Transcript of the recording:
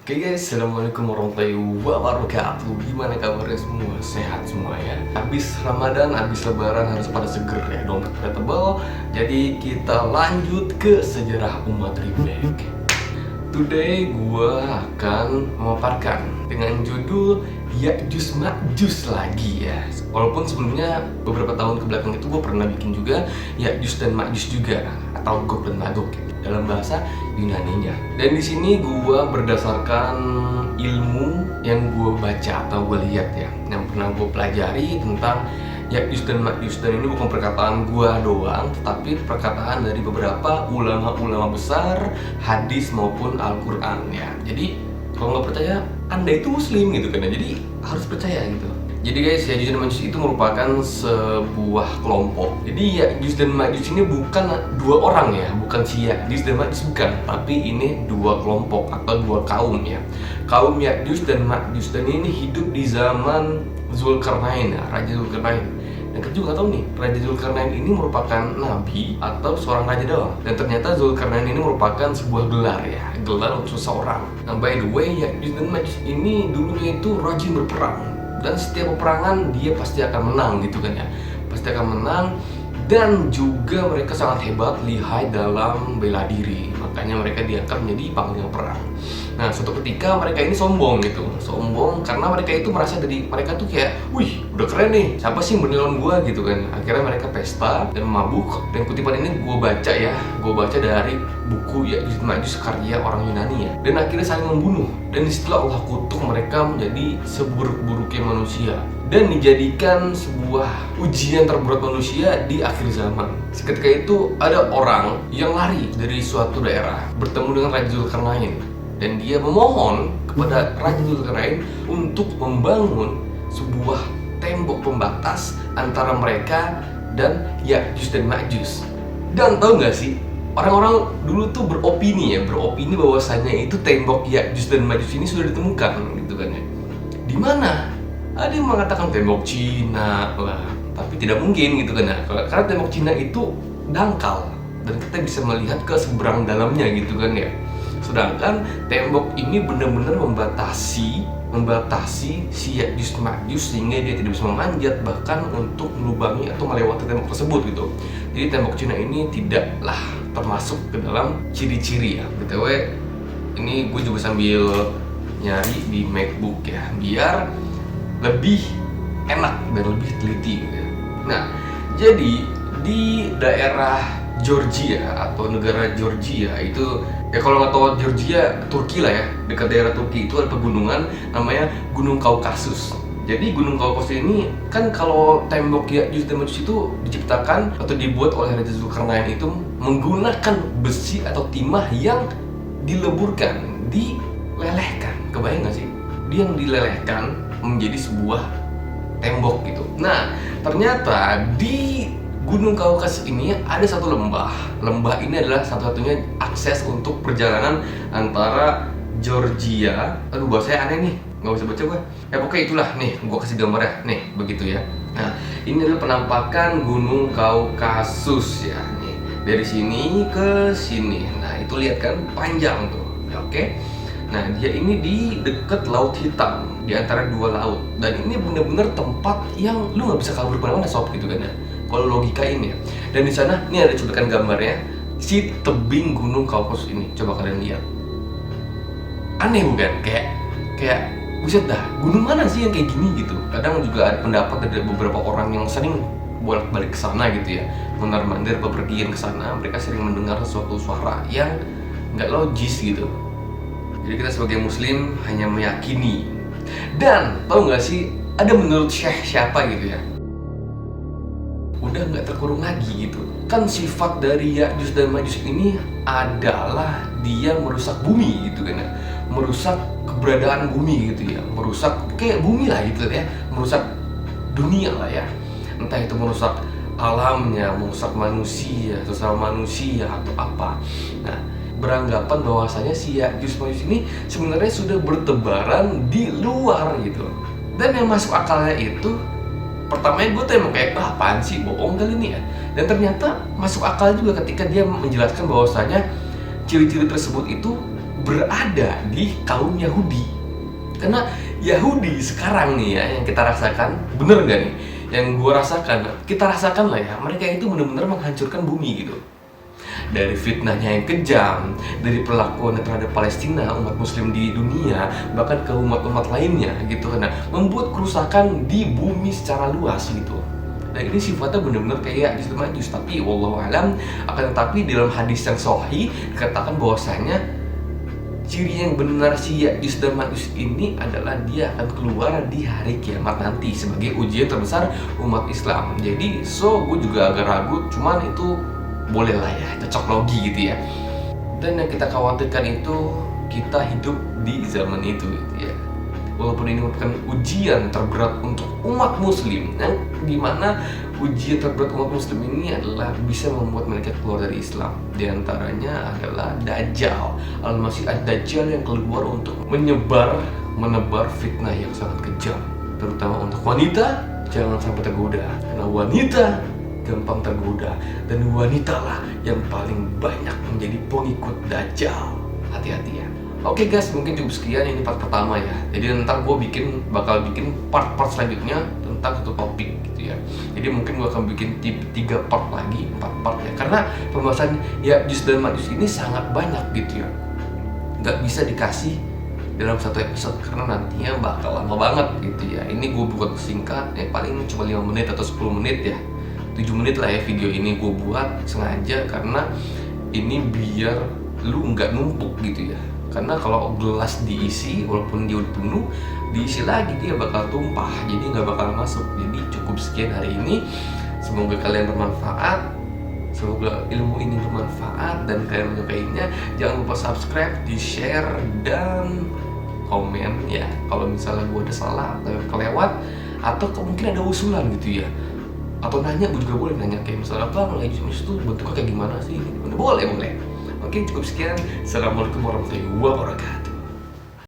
Oke guys, assalamualaikum warahmatullahi wabarakatuh. Gimana kabarnya semua? Sehat semua ya? Habis Ramadan, habis Lebaran harus pada seger ya, dompet pada tebal. Jadi kita lanjut ke sejarah umat Rimback. Today gua akan memaparkan dengan judul Ya'juj Ma'juj lagi ya. Walaupun sebelumnya beberapa tahun kebelakang itu gue pernah bikin juga Ya'juj dan Ma'juj juga, atau Gog dan Magog gitu, dalam bahasa Yunaninya. Dan di sini gue berdasarkan ilmu yang gue baca atau gue lihat ya, yang pernah gue pelajari tentang Ya'juj dan Ma'juj. Dan ini bukan perkataan gue doang, tetapi perkataan dari beberapa ulama-ulama besar hadis maupun Al-Quran ya. Jadi kalau nggak percaya, Anda itu muslim gitu kan ya, jadi harus percaya gitu. Jadi guys, Ya'juj dan Ma'juj itu merupakan sebuah kelompok. Jadi Ya'juj dan Ma'juj ini bukan dua orang ya, bukan si Ya'juj dan Ma'juj, bukan. Tapi ini dua kelompok atau dua kaum ya. Kaum Ya'juj dan Ma'juj, dan ini hidup di zaman Zulkarnain ya, Raja Zulkarnain. Dan kita juga tahu nih, Raja Zulkarnain ini merupakan nabi atau seorang raja doang. Dan ternyata Zulkarnain ini merupakan sebuah gelar ya, gelar untuk seseorang. Nah by the way, Ya'juj dan Ma'juj ini dulunya itu rajin berperang. Dan setiap peperangan dia pasti akan menang gitu kan ya, pasti akan menang. Dan juga mereka sangat hebat, lihai dalam bela diri. Makanya mereka diangkat menjadi panglima perang. Nah suatu ketika mereka ini sombong gitu, sombong karena mereka itu merasa dari mereka tuh kayak, wih udah keren nih, siapa sih yang berani gua gitu kan. Akhirnya mereka pesta dan mabuk. Dan kutipan ini gue baca ya, gue baca dari buku Ya'juj Ma'juj karya orang Yunani ya. Dan akhirnya saling membunuh. Dan istilah Allah kutuk mereka menjadi seburuk-buruknya manusia dan dijadikan sebuah ujian terberat manusia di akhir zaman. Seketika itu ada orang yang lari dari suatu daerah bertemu dengan Raja Zulkarnain, dan dia memohon kepada Raja Zulkarnain untuk membangun sebuah tembok pembatas antara mereka dan Ya'juj dan Ma'juj. Dan tahu nggak sih, orang-orang dulu tuh beropini bahwasanya itu tembok Ya'juj dan Ma'juj ini sudah ditemukan gitu kan ya. Di mana? Ada yang mengatakan tembok Cina lah, tapi tidak mungkin gitu kan ya, karena tembok Cina itu dangkal dan kita bisa melihat ke seberang dalamnya gitu kan ya. Sedangkan tembok ini benar-benar membatasi si Ya'juj Ma'juj sehingga dia tidak bisa memanjat bahkan untuk melubangi atau melewati tembok tersebut gitu. Jadi tembok Cina ini tidaklah termasuk ke dalam ciri-ciri ya. BTW ini gue juga sambil nyari di MacBook ya, biar lebih enak dan lebih teliti gitu. Nah, jadi di daerah Georgia atau negara Georgia itu ya, kalau nggak tahu Georgia, Turki lah ya, dekat daerah Turki itu ada pegunungan namanya Gunung Kaukasus. Jadi Gunung Kaukasus ini kan, kalau tembok Ya'juj dan Ma'juj itu diciptakan atau dibuat oleh Raja Zulkarnain itu menggunakan besi atau timah yang dileburkan, dilelehkan. Kebayang nggak sih? Dia yang dilelehkan menjadi sebuah tembok gitu. Nah, ternyata di Gunung Kaukasus ini ada satu lembah. Lembah ini adalah satu-satunya akses untuk perjalanan antara Georgia. Aduh, bahasanya aneh nih, nggak bisa baca gue. Ya pokoknya itulah, nih gue kasih gambar ya, nih begitu ya. Nah, ini adalah penampakan Gunung Kaukasus ya, nih dari sini ke sini. Nah itu lihat kan, panjang tuh, ya, oke. Nah dia ini di dekat Laut Hitam, di antara dua laut. Dan ini benar-benar tempat yang lu nggak bisa kabur kemana-mana sob gitu kan ya, kalau logikain ya. Dan di sana ini ada cuplikan gambarnya si tebing Gunung Kaukasus ini, coba kalian lihat. Aneh bukan? Kayak buset dah, gunung mana sih yang kayak gini gitu. Kadang juga ada pendapat dari beberapa orang yang sering bolak-balik ke sana gitu ya, mondar-mandir bepergian ke sana. Mereka sering mendengar suatu suara yang nggak logis gitu. Jadi kita sebagai muslim hanya meyakini. Dan tahu nggak sih, ada menurut Syekh siapa gitu ya, udah nggak terkurung lagi gitu. Kan sifat dari Ya'juj dan Ma'juj ini adalah dia merusak bumi gitu kan ya, merusak keberadaan bumi gitu ya, merusak kayak bumi lah gitu ya, merusak dunia lah ya. Entah itu merusak alamnya, merusak manusia, sesama manusia atau apa. Nah, beranggapan bahwasanya si Ya'juj Ma'juj ini sebenarnya sudah bertebaran di luar gitu. Dan yang masuk akalnya itu, pertamanya gue tuh emang kayak, apaan sih, bohong kali ini ya. Dan ternyata masuk akal juga ketika dia menjelaskan bahwasanya ciri-ciri tersebut itu berada di kaum Yahudi. Karena Yahudi sekarang nih ya, yang kita rasakan, bener gak nih? Yang gue rasakan, kita rasakan lah ya, mereka itu benar-benar menghancurkan bumi gitu. Dari fitnahnya yang kejam, dari perlakuan terhadap Palestina, umat muslim di dunia, bahkan ke umat-umat lainnya gitu, karena membuat kerusakan di bumi secara luas gitu. Nah ini sifatnya benar-benar kayak Ya'juj dan Ma'juj, tapi wallahu alam. Akan tetapi dalam hadis yang sahih dikatakan bahwasanya ciri yang benar si Ya'juj dan Ma'juj ini adalah dia akan keluar di hari kiamat nanti sebagai ujian terbesar umat Islam. Jadi gue juga agak ragu, cuman itu boleh lah ya, cocok logi gitu ya. Dan yang kita khawatirkan itu kita hidup di zaman itu gitu ya. Walaupun ini merupakan ujian terberat untuk umat muslim, yang dimana ujian terberat umat muslim ini adalah bisa membuat mereka keluar dari Islam. Di antaranya adalah Dajjal, Al-Masih Ad-Dajjal yang keluar untuk menebar fitnah yang sangat kejam, terutama untuk wanita. Jangan sampai tergoda, karena wanita gampang tergoda, dan wanitalah yang paling banyak menjadi pengikut Dajjal. Hati-hati ya. Oke guys, mungkin cukup sekian, ini part pertama ya. Jadi ntar gue bakal bikin part-part selanjutnya tentang satu topik gitu ya. Jadi mungkin gue akan bikin 3 part lagi, 4 part ya. Karena pembahasan Ya'juj dan Ma'juj ini sangat banyak gitu ya. Nggak bisa dikasih dalam satu episode karena nantinya bakal lama banget gitu ya. Ini gue buat singkat, ya paling cuma 5 menit atau 10 menit ya. 7 menit lah ya video ini gue buat sengaja, karena ini biar lu nggak numpuk gitu ya. Karena kalau gelas diisi, walaupun dia udah penuh, diisi lagi dia bakal tumpah, jadi nggak bakal masuk. Jadi cukup sekian hari ini. Semoga kalian bermanfaat, semoga ilmu ini bermanfaat dan kalian menyukainya. Jangan lupa subscribe, di share, dan komen ya. Kalau misalnya gue ada salah atau kelewat, atau mungkin ada usulan gitu ya, atau nanya, gue juga boleh nanya kayak misalnya bang, Ya'juj itu bentuknya kayak gimana sih? Boleh. Oke, cukup sekian. Assalamualaikum warahmatullahi wabarakatuh.